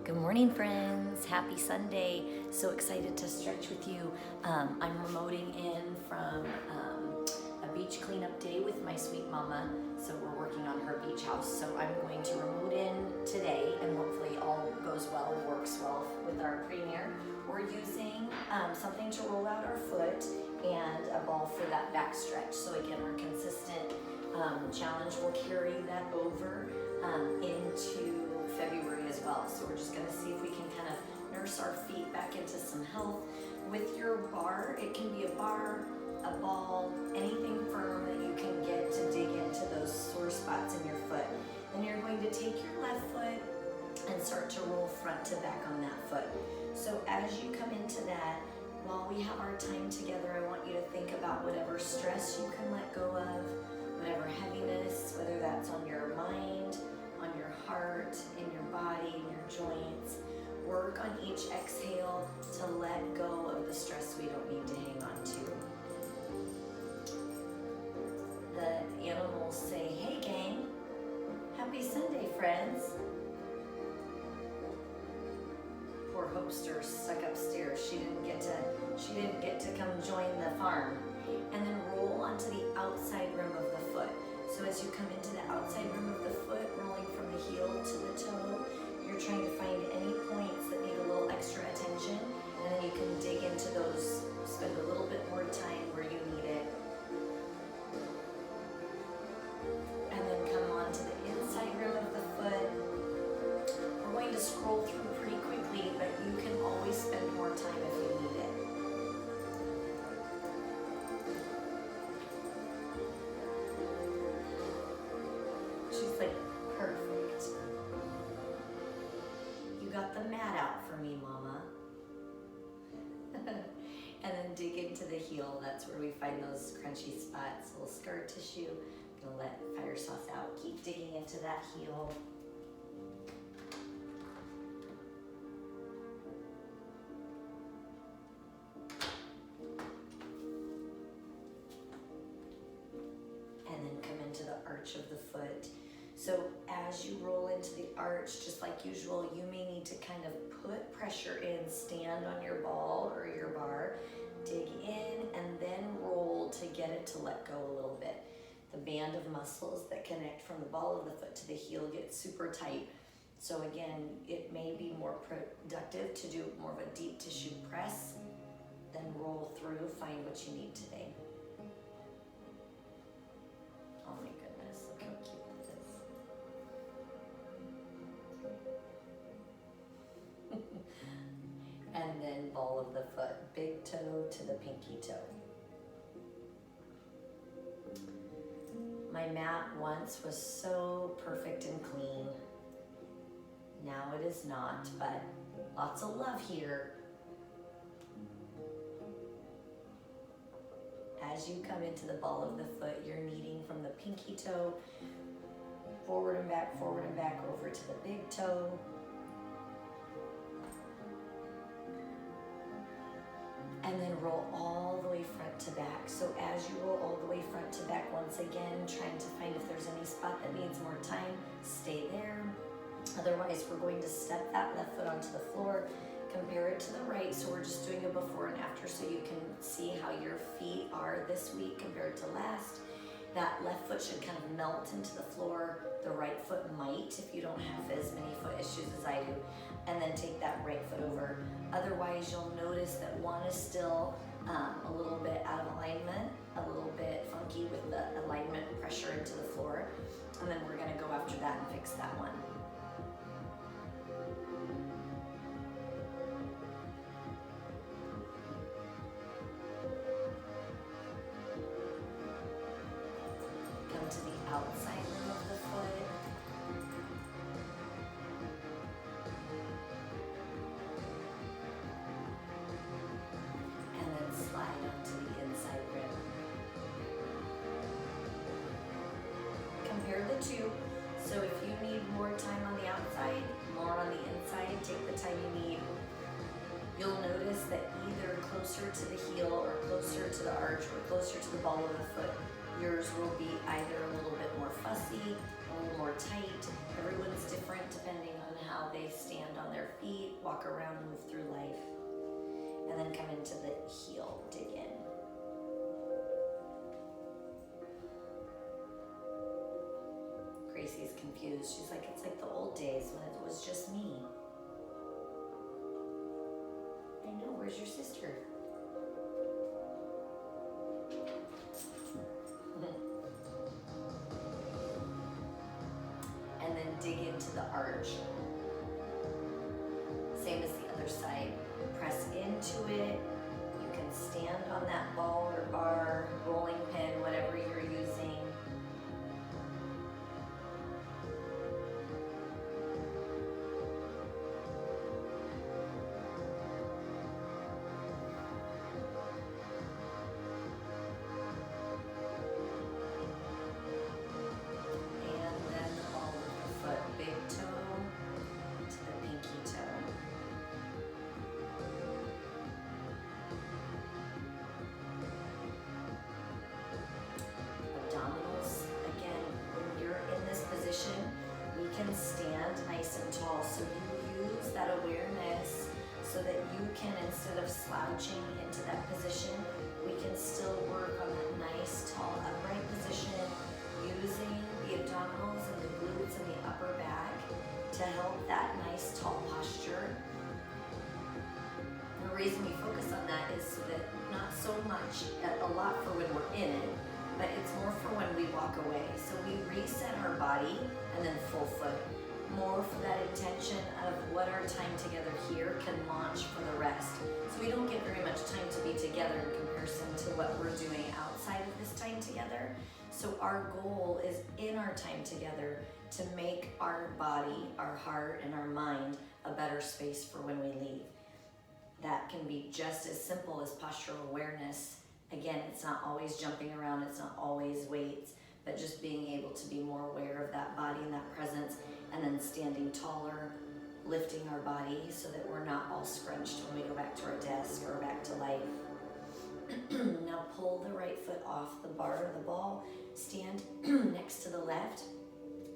Good morning, friends. Happy Sunday. So excited to stretch with you. I'm remoting in from a beach cleanup day with my sweet mama. So we're working on her beach house. So I'm going to remote in today and hopefully all goes well and works well with our premier. We're using something to roll out our foot and a ball for that back stretch. So again, our consistent challenge will carry that over into February as well. So we're just going to see if we can kind of nurse our feet back into some health. With your bar, it can be a bar, a ball, anything firm that you can get to dig into those sore spots in your foot. Then you're going to take your left foot and start to roll front to back on that foot. So as you come into that, while we have our time together, I want you to think about whatever stress you can let go of, whatever heaviness, whether that's on your mind, on your heart, in your body, in your joints. Work on each exhale to let go of the stress we don't need to hang on to. The animals say, "Hey gang, happy Sunday, friends." Poor Hopester stuck upstairs. She didn't get to come join the farm. And then roll onto the outside rim of the foot. So as you come into the outside rim of the foot, rolling from the heel to the toe, you're trying to find any points that need a little extra attention, and then you can dig into those, spend a little bit more time where you need it. And then come on to the inside rim of the foot. We're going to scroll through pretty quickly, but you can always spend more time if you need it. She's like, perfect. You got the mat out for me, mama. And then dig into the heel. That's where we find those crunchy spots, little scar tissue. I'm gonna let fire sauce out. Keep digging into that heel. And then come into the arch of the foot. So as you roll into the arch, just like usual, you may need to kind of put pressure in, stand on your ball or your bar, dig in, and then roll to get it to let go a little bit. The band of muscles that connect from the ball of the foot to the heel get super tight. So again, it may be more productive to do more of a deep tissue press, then roll through, find what you need today. Oh my goodness, look how cute that is. And then ball of the foot, big toe to the pinky toe. My mat once was so perfect and clean. Now it is not, but lots of love here. As you come into the ball of the foot, you're kneading from the pinky toe, forward and back over to the big toe. And then roll all the way front to back. So as you roll all the way front to back, once again, trying to find if there's any spot that needs more time, stay there. Otherwise, we're going to step that left foot onto the floor, compare it to the right. So we're just doing a before and after so you can see how your feet are this week compared to last. That left foot should kind of melt into the floor. The right foot might if you don't have as many foot issues as I do. And then take that right foot over. Otherwise, you'll notice that one is still a little bit out of alignment, a little bit funky with the alignment pressure into the floor. And then we're gonna go after that and fix that one. Come to the outside rim of the foot. And then slide onto the inside rim. Compare the two. So if you need more time on the outside, more on the inside, take the time you need. You'll notice that either closer to the heel or closer to the arch or closer to the ball of the foot, yours will be either a little bit more fussy, a little more tight. Everyone's different depending on how they stand on their feet. eat, walk around, move through life. And then come into the heel, dig in. Gracie's confused. She's like, it's like the old days when it was just me. I know, where's your sister? And then dig into the arch. Same as the other side. Press into it. You can stand on that ball or bar, rolling pin, whatever you're using. Stand nice and tall, so you use that awareness so that you can, instead of slouching into that position, we can still work on that nice tall upright position using the abdominals and the glutes and the upper back to help that nice tall posture. The reason we focus on that is so that not so much, a lot for when we're in it, but it's more for when we walk away. So we reset our body and then full foot. More for that intention of what our time together here can launch for the rest. So we don't get very much time to be together in comparison to what we're doing outside of this time together. So our goal is in our time together to make our body, our heart, and our mind a better space for when we leave. That can be just as simple as postural awareness. Again, it's not always jumping around, it's not always weights, but just being able to be more aware of that body and that presence, and then standing taller, lifting our body so that we're not all scrunched when we go back to our desk or back to life. Now pull the right foot off the bar or the ball, stand next to the left,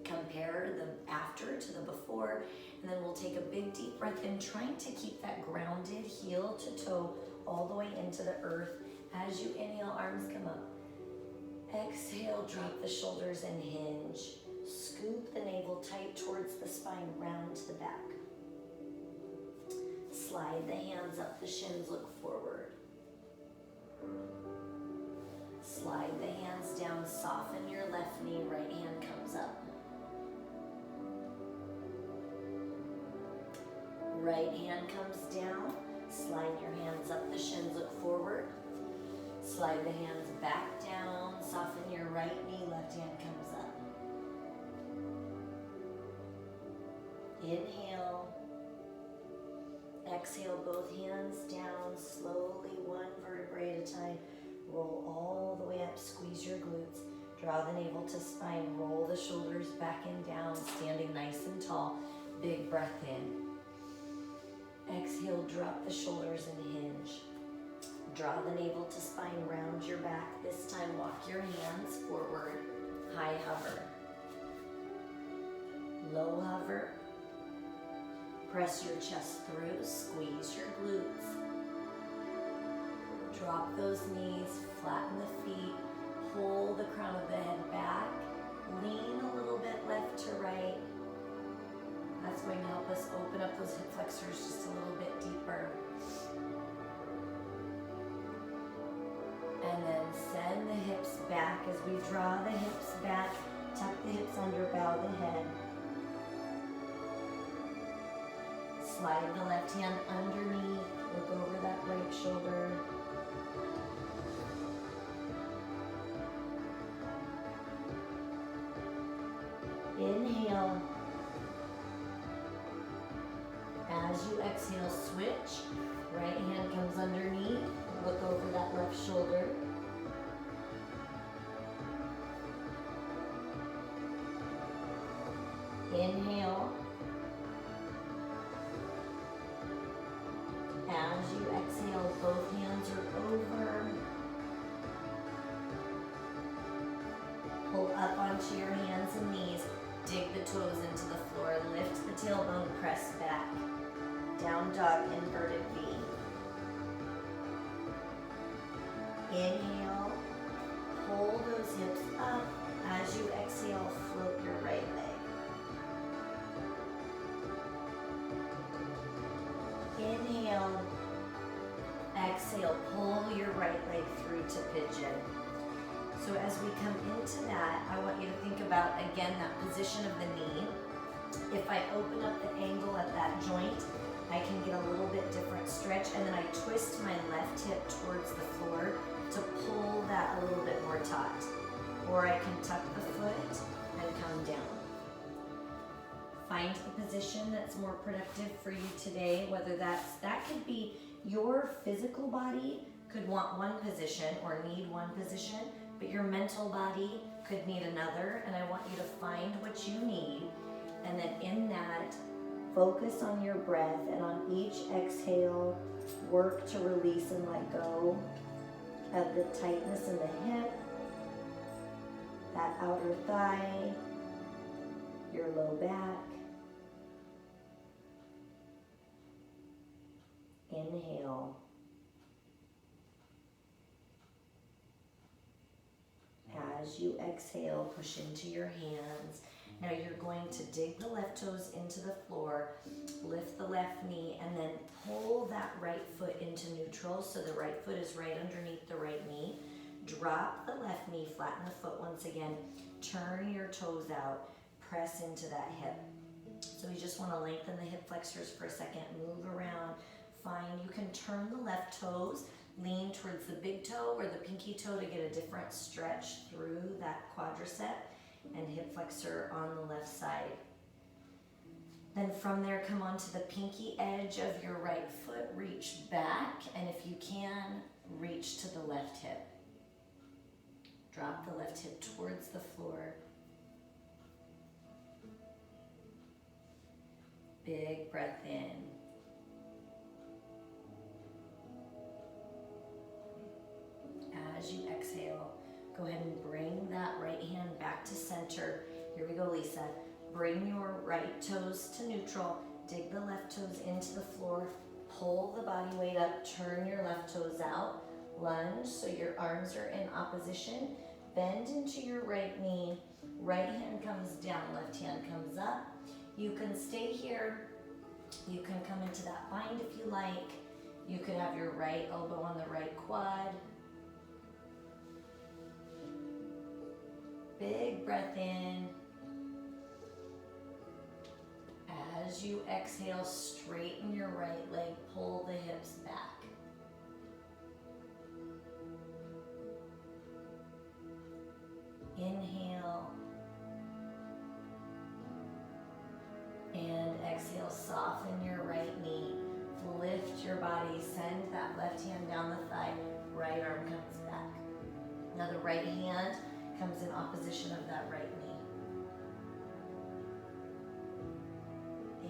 compare the after to the before, and then we'll take a big deep breath in, trying to keep that grounded heel to toe all the way into the earth. As you inhale, arms come up. Exhale, drop the shoulders and hinge. Scoop the navel tight towards the spine, round to the back. Slide the hands up, the shins look forward. Slide the hands down, soften your left knee, right hand comes up. Right hand comes down, slide your hands up, the shins look forward. Slide the hands back down, soften your right knee, left hand comes up. Inhale. Exhale, both hands down, slowly, one vertebrae at a time. Roll all the way up, squeeze your glutes. Draw the navel to spine, roll the shoulders back and down, standing nice and tall. Big breath in. Exhale, drop the shoulders and hinge. Draw the navel to spine, round your back. This time, walk your hands forward, high hover. Low hover. Press your chest through, squeeze your glutes. Drop those knees, flatten the feet, pull the crown of the head back, lean a little bit left to right. That's going to help us open up those hip flexors just a little bit deeper. And then send the hips back as we draw the hips back, tuck the hips under, bow the head. Slide the left hand underneath, look over that right shoulder. Inhale. As you exhale, switch. Right hand comes underneath, look over that left shoulder. Inhale. As you exhale, both hands are over. Pull up onto your hands and knees. Dig the toes into the floor. Lift the tailbone, press back. down dog, inverted V. Inhale, pull those hips up. As you exhale, float your right leg. Inhale, exhale, pull your right leg through to pigeon. So as we come into that, I want you to think about, again, that position of the knee. If I open up the angle at that joint, I can get a little bit different stretch, and then I twist my left hip towards the floor to pull that a little bit more taut. Or I can tuck the foot and come down. Find the position that's more productive for you today, whether that could be your physical body could want one position or need one position, but your mental body could need another, and I want you to find what you need, and then in that, focus on your breath, and on each exhale, work to release and let go of the tightness in the hip, that outer thigh, your low back. Inhale. As you exhale, push into your hands. Now you're going to dig the left toes into the floor, lift the left knee, and then pull that right foot into neutral so the right foot is right underneath the right knee. Drop the left knee, flatten the foot once again, turn your toes out, press into that hip. So you just want to lengthen the hip flexors for a second, move around, find you can turn the left toes, lean towards the big toe or the pinky toe to get a different stretch through that quadricep and hip flexor on the left side. Then from there, come onto the pinky edge of your right foot, reach back, and if you can, reach to the left hip. Drop the left hip towards the floor. Big breath in. As you exhale, go ahead and bring that right hand back to center. Here we go, Lisa. Bring your right toes to neutral. Dig the left toes into the floor. Pull the body weight up. Turn your left toes out. Lunge so your arms are in opposition. Bend into your right knee. Right hand comes down, left hand comes up. You can stay here. You can come into that bind if you like. You could have your right elbow on the right quad. Big breath in. As you exhale, straighten your right leg, pull the hips back. Inhale. And exhale, soften your right knee. Lift your body, send that left hand down the thigh, right arm comes back. Now the right hand comes in opposition of that right knee.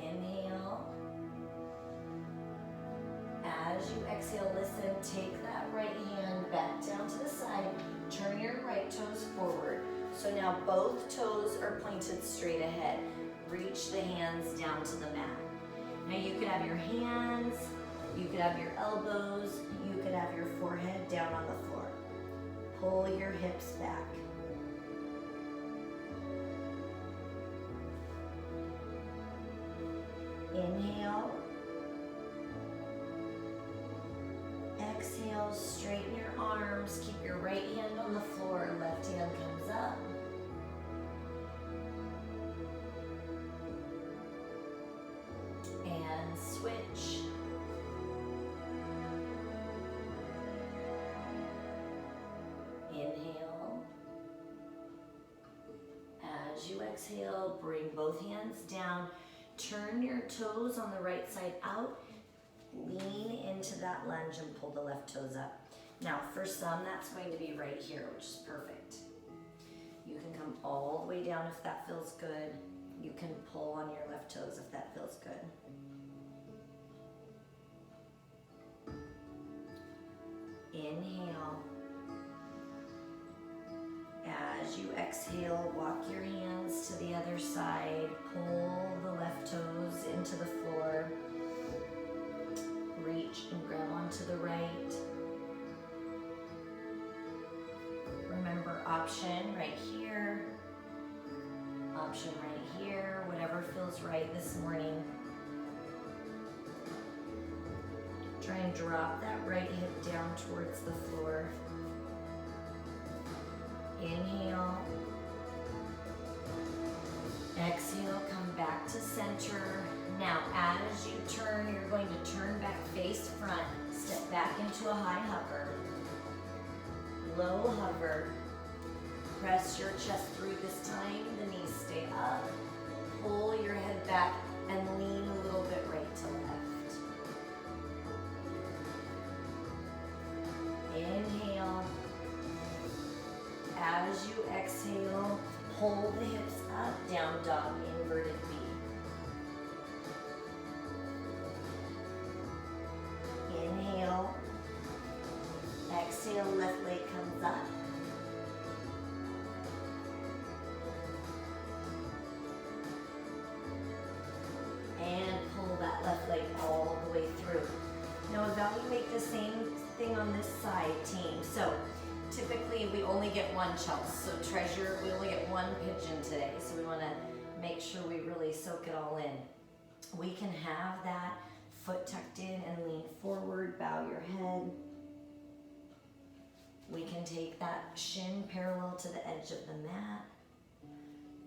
Inhale. As you exhale, listen, take that right hand back down to the side, turn your right toes forward. So now both toes are pointed straight ahead. Reach the hands down to the mat. Now you could have your hands, you could have your elbows, you could have your forehead down on the floor. Pull your hips back. Inhale. Exhale, straighten your arms, keep your right hand on the floor, left hand comes up. And switch. Inhale. As you exhale, bring both hands down. Turn your toes on the right side out. Lean into that lunge and pull the left toes up. Now, for some, that's going to be right here, which is perfect. You can come all the way down if that feels good. You can pull on your left toes if that feels good. Inhale. As you exhale, walk your hands to the other side. Pull the left toes into the floor. option right here, whatever feels right this morning. Try and drop that right hip down towards the floor. Inhale. Exhale, come back to center. Now, as you turn, you're going to turn back face front. Step back into a high hover. Low hover. Press your chest through this time. The knees stay up. Pull your head back and lean a little bit right to left. Inhale. As you exhale, pull the hips up, down dog, inverted V. Inhale. Exhale, left leg comes up. And pull that left leg all the way through. Now evaluate the same thing on this side, team. So typically we only get one chels. So treasure, we only get one pigeon today. So we want to make sure we really soak it all in. We can have that foot tucked in and lean forward, bow your head. We can take that shin parallel to the edge of the mat.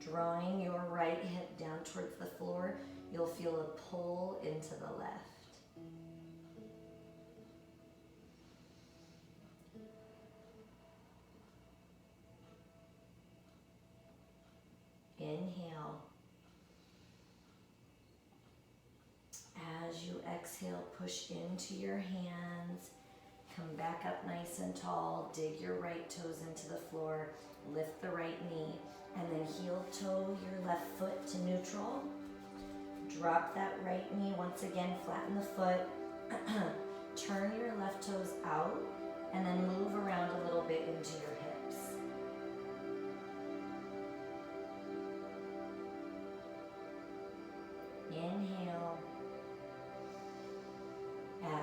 Drawing your right hip down towards the floor, you'll feel a pull into the left. Inhale. As you exhale, push into your hands. Come back up nice and tall. Dig your right toes into the floor. Lift the right knee. And then heel toe your left foot to neutral. Drop that right knee. Once again, flatten the foot. Turn your left toes out. And then move around a little bit into your hips. Inhale.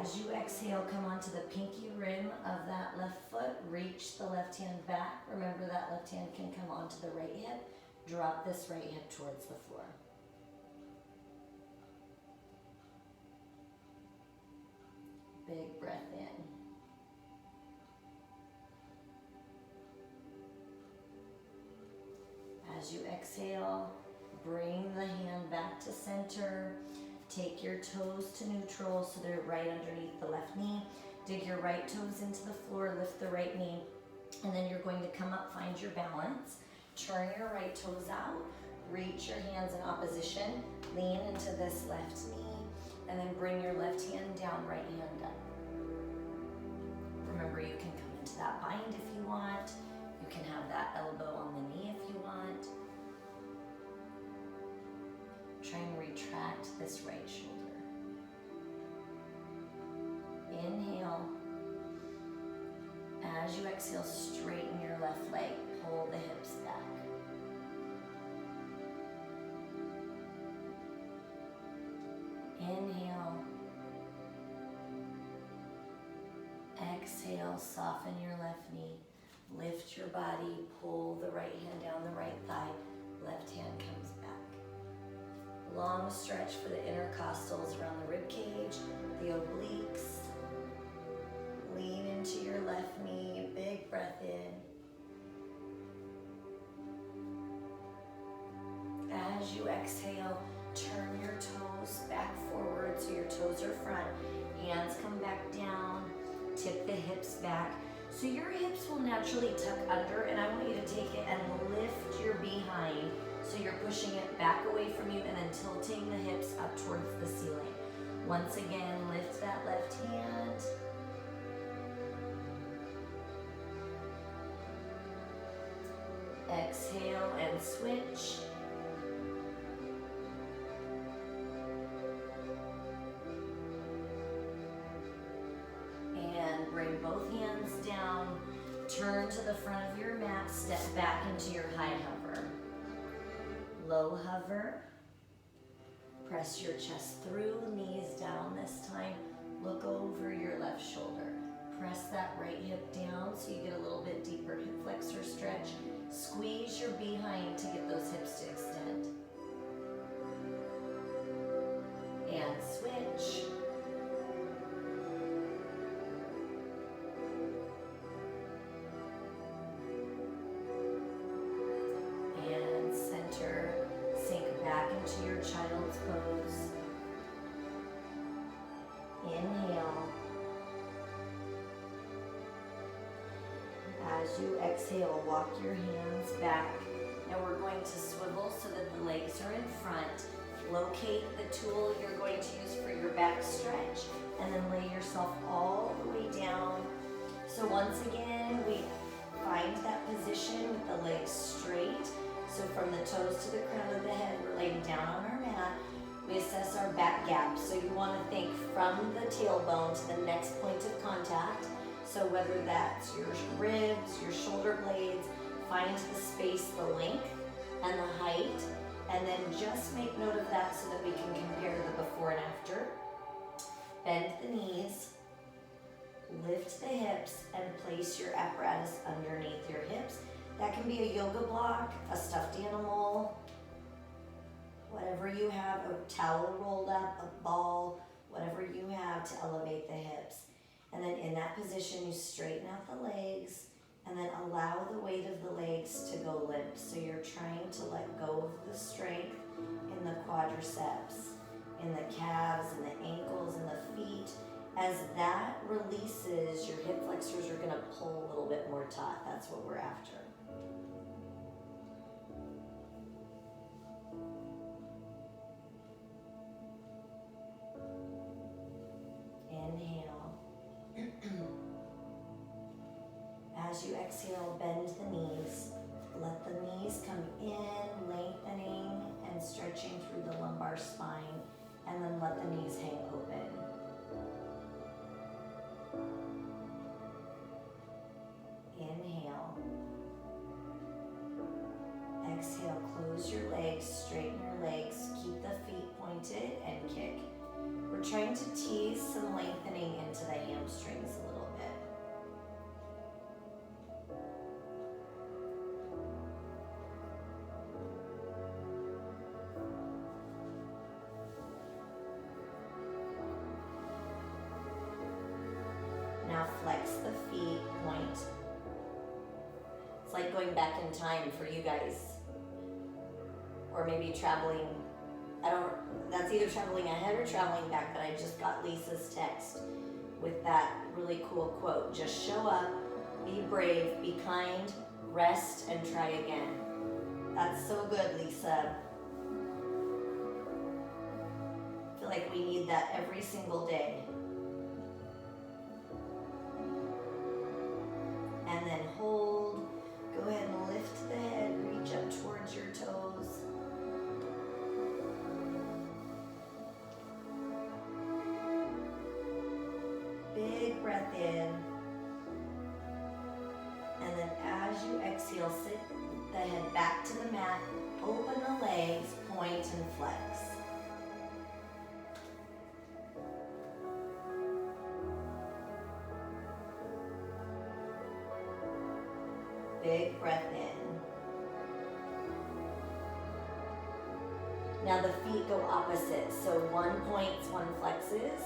As you exhale, come onto the pinky rim of that left foot. Reach the left hand back. Remember that left hand can come onto the right hip. Drop this right hip towards the floor. Big breath in. As you exhale, bring the hand back to center. Take your toes to neutral so they're right underneath the left knee. Dig your right toes into the floor, lift the right knee, and then you're going to come up, find your balance. Turn your right toes out, reach your hands in opposition, lean into this left knee, and then bring your left hand down, right hand up. Remember, you can come into that bind if you want. You can have that elbow on the knee if you want. Try and retract this right shoulder. Inhale. As you exhale, straighten your left leg. Pull the hips back. Inhale. Exhale, soften your left knee. Lift your body, pull the right hand down the right thigh. Left hand comes back. Long stretch for the intercostals around the rib cage, the obliques. Lean into your left knee, big breath in. As you exhale, turn your toes back forward so your toes are front. Hands come back down, tip the hips back. So your hips will naturally tuck under, and I want you to take it and lift your behind. So you're pushing it back away from you and then tilting the hips up towards the ceiling. Once again, lift that left hand. Exhale and switch. And bring both hands down. Turn to the front of your mat. Step back into your high hover. Low hover. Press your chest through, knees down this time. Look over your left shoulder. Press that right hip down so you get a little bit deeper hip flexor stretch. Squeeze your behind to get those hips to extend. Inhale. As you exhale, walk your hands back. Now we're going to swivel so that the legs are in front. Locate the tool you're going to use for your back stretch, and then lay yourself all the way down. So once again, we find that position with the legs straight. So from the toes to the crown of the head, we're laying down on our mat. We assess our back gap. So you want to think from the tailbone to the next point of contact. So whether that's your ribs, your shoulder blades, find the space, the length, and the height, and then just make note of that so that we can compare the before and after. Bend the knees, lift the hips, and place your apparatus underneath your hips. That can be a yoga block, a stuffed animal, whatever you have, a towel rolled up, a ball, whatever you have to elevate the hips. And then in that position, you straighten out the legs and then allow the weight of the legs to go limp. So you're trying to let go of the strength in the quadriceps, in the calves, and the ankles, and the feet. As that releases, your hip flexors are gonna pull a little bit more taut. That's what we're after. Inhale. As you exhale, bend the knees. Let the knees come in, lengthening and stretching through the lumbar spine, and then let the knees hang open. Inhale. Exhale, close your legs, straighten your legs, keep the feet pointed, and kick. We're trying to tease some lengthening into the hamstrings a little bit. Now flex the feet, point. It's like going back in time for you guys. Or maybe traveling, that's either traveling ahead or traveling back, but I just got Lisa's text with that really cool quote. Just show up, be brave, be kind, rest, and try again. That's so good, Lisa. I feel like we need that every single day. And then hold, go ahead and lift the head, reach up towards your toes. Big breath in. And then as you exhale, sit the head back to the mat, open the legs, point and flex. Big breath in. Now the feet go opposite. So one points, one flexes.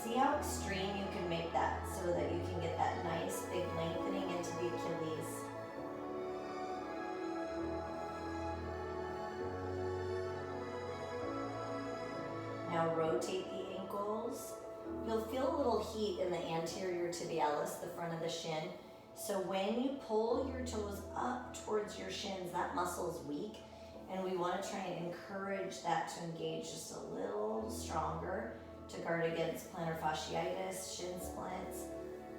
See how extreme you can make that so that you can get that nice big lengthening into the Achilles. Now rotate the ankles. You'll feel a little heat in the anterior tibialis, the front of the shin. So when you pull your toes up towards your shins, that muscle's weak, and we want to try and encourage that to engage just a little stronger to guard against plantar fasciitis, shin splints,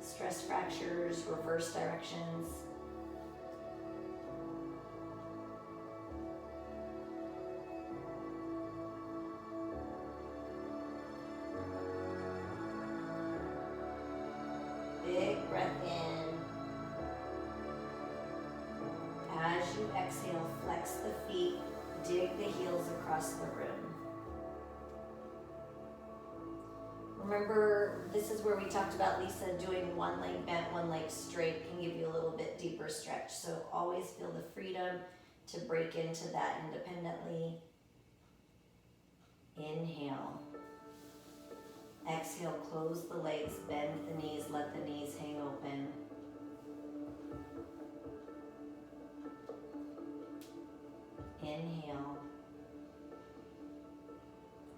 stress fractures, reverse directions. Big breath in. As you exhale, flex the feet, dig the heels across the room. Remember, this is where we talked about Lisa doing one leg bent, one leg straight can give you a little bit deeper stretch. So always feel the freedom to break into that independently. Inhale. Exhale, close the legs, bend the knees, let the knees hang open. Inhale.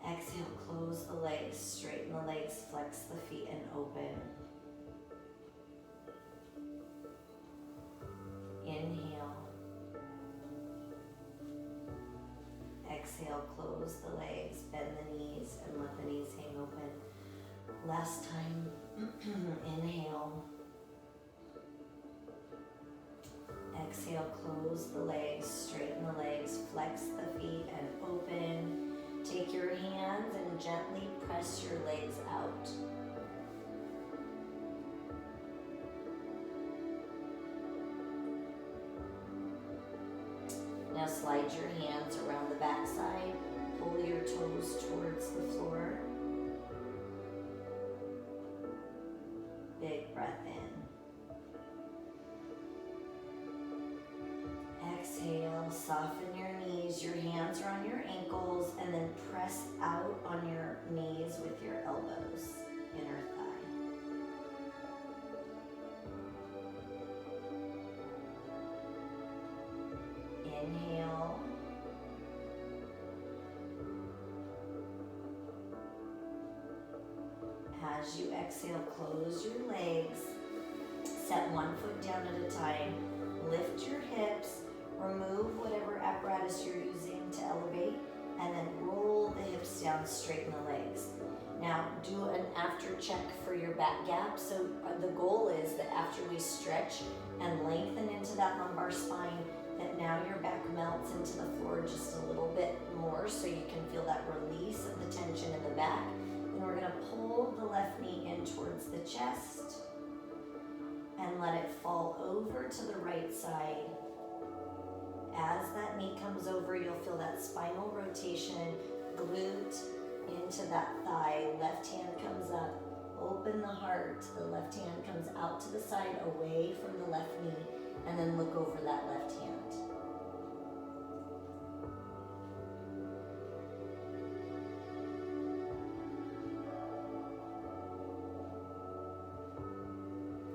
Exhale, close the legs. legs, straighten the legs, flex the feet and open. Inhale. Exhale, close the legs, bend the knees, and let the knees hang open. Last time, inhale. Exhale, close the legs, straighten the legs, flex the feet and open. Take your hands and gently press your legs out. Now slide your hands around the backside, pull your toes towards the floor. Big breath in. Exhale, soften your knees, your hands are on your ankles, and then press out on your knees with your elbows, inner thigh. Inhale. As you exhale, close your legs. Set one foot down at a time. Lift your hips. Remove whatever apparatus you're using to elevate, and then roll the hips down, straighten the legs. Now do an after check for your back gap. So the goal is that after we stretch and lengthen into that lumbar spine, that now your back melts into the floor just a little bit more so you can feel that release of the tension in the back. Then we're gonna pull the left knee in towards the chest and let it fall over to the right side. As that knee comes over, you'll feel that spinal rotation, glute into that thigh, left hand comes up, open the heart, the left hand comes out to the side away from the left knee, and then look over that left hand.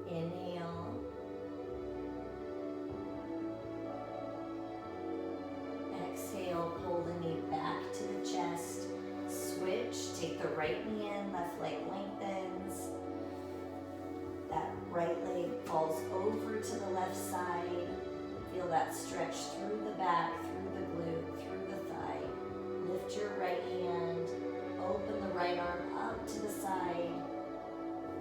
Inhale. Exhale, pull the knee back to the chest. Switch, take the right knee in, left leg lengthens. That right leg falls over to the left side. Feel that stretch through the back, through the glute, through the thigh. Lift your right hand, open the right arm up to the side.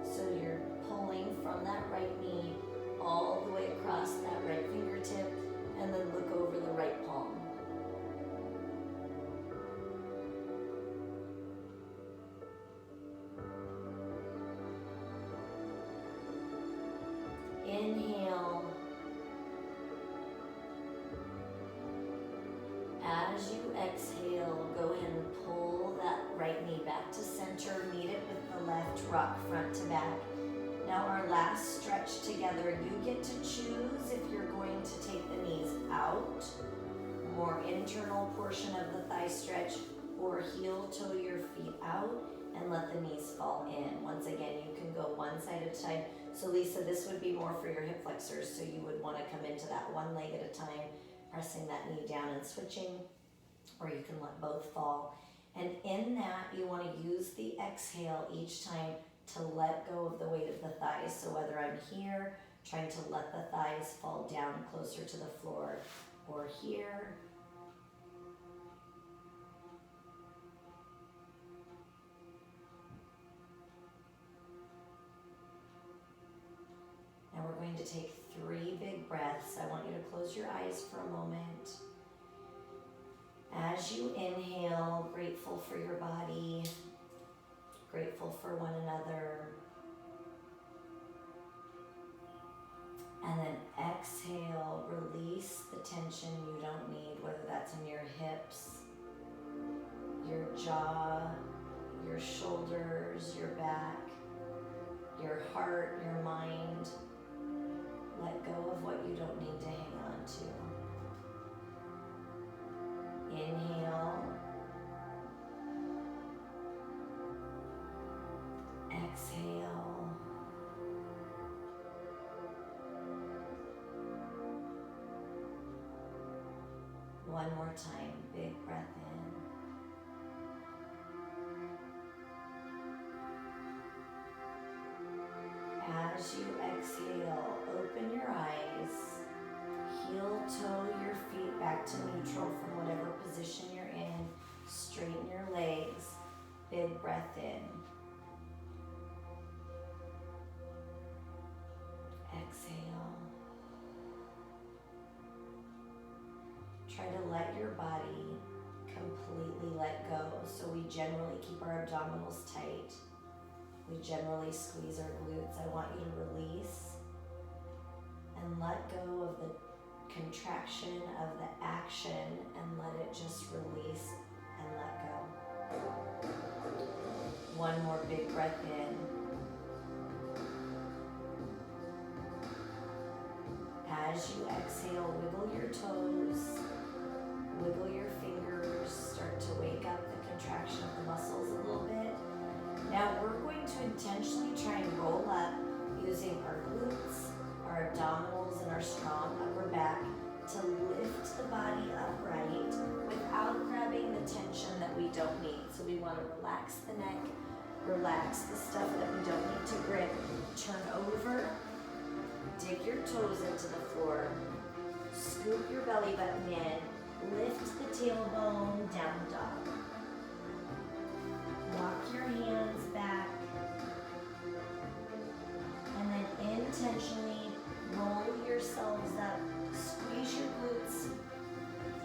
So you're pulling from that right knee all the way across that right fingertip, and then look over the right palm. Inhale. As you exhale, go ahead and pull that right knee back to center, meet it with the left, rock front to back. Now our last stretch together, you get to choose if you're going to take the knees out, more internal portion of the thigh stretch, or heel toe your feet out and let the knees fall in. Once again, you can go one side at a time. So Lisa, this would be more for your hip flexors, so you would want to come into that one leg at a time, pressing that knee down and switching, or you can let both fall. And in that, you want to use the exhale each time to let go of the weight of the thighs. So whether I'm here, trying to let the thighs fall down closer to the floor, or here, and we're going to take 3 big breaths. I want you to close your eyes for a moment. As you inhale, grateful for your body, grateful for one another. And then exhale, release the tension you don't need, whether that's in your hips, your jaw, your shoulders, your back, your heart, your mind. Let go of what you don't need to hang on to. Inhale. Exhale. One more time, big breath in. As you exhale, open your eyes. Heel toe your feet back to neutral from whatever position you're in. Straighten your legs. Big breath in. Exhale. Try to let your body completely let go. So we generally keep our abdominals tight. We generally squeeze our glutes. I want you to release and let go of the contraction of the action and let it just release and let go. One more big breath in. As you exhale, wiggle your toes, wiggle your fingers, start to wake up the contraction of the muscles a little bit. Now we're going to intentionally try and roll up using our glutes, our abdominals, and our strong upper back to lift the body upright without grabbing the tension that we don't need. So we want to relax the neck, relax the stuff that we don't need to grip. Turn over, dig your toes into the floor, scoop your belly button in, lift the tailbone, down dog. Walk your hands back, and then intentionally roll yourselves up. Squeeze your glutes.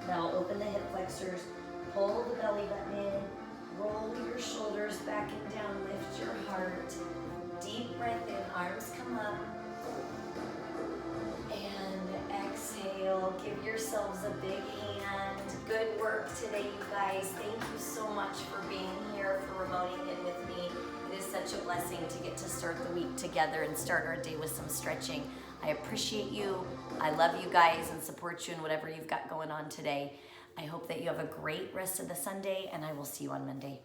Now open the hip flexors, pull the belly button in, roll your shoulders back and down, lift your heart. Deep breath in, arms come up. And exhale, give yourselves a big hand. Good work today, you guys. Thank you so much for being here, for remoting in with me. It is such a blessing to get to start the week together and start our day with some stretching. I appreciate you. I love you guys and support you in whatever you've got going on today. I hope that you have a great rest of the Sunday, and I will see you on Monday.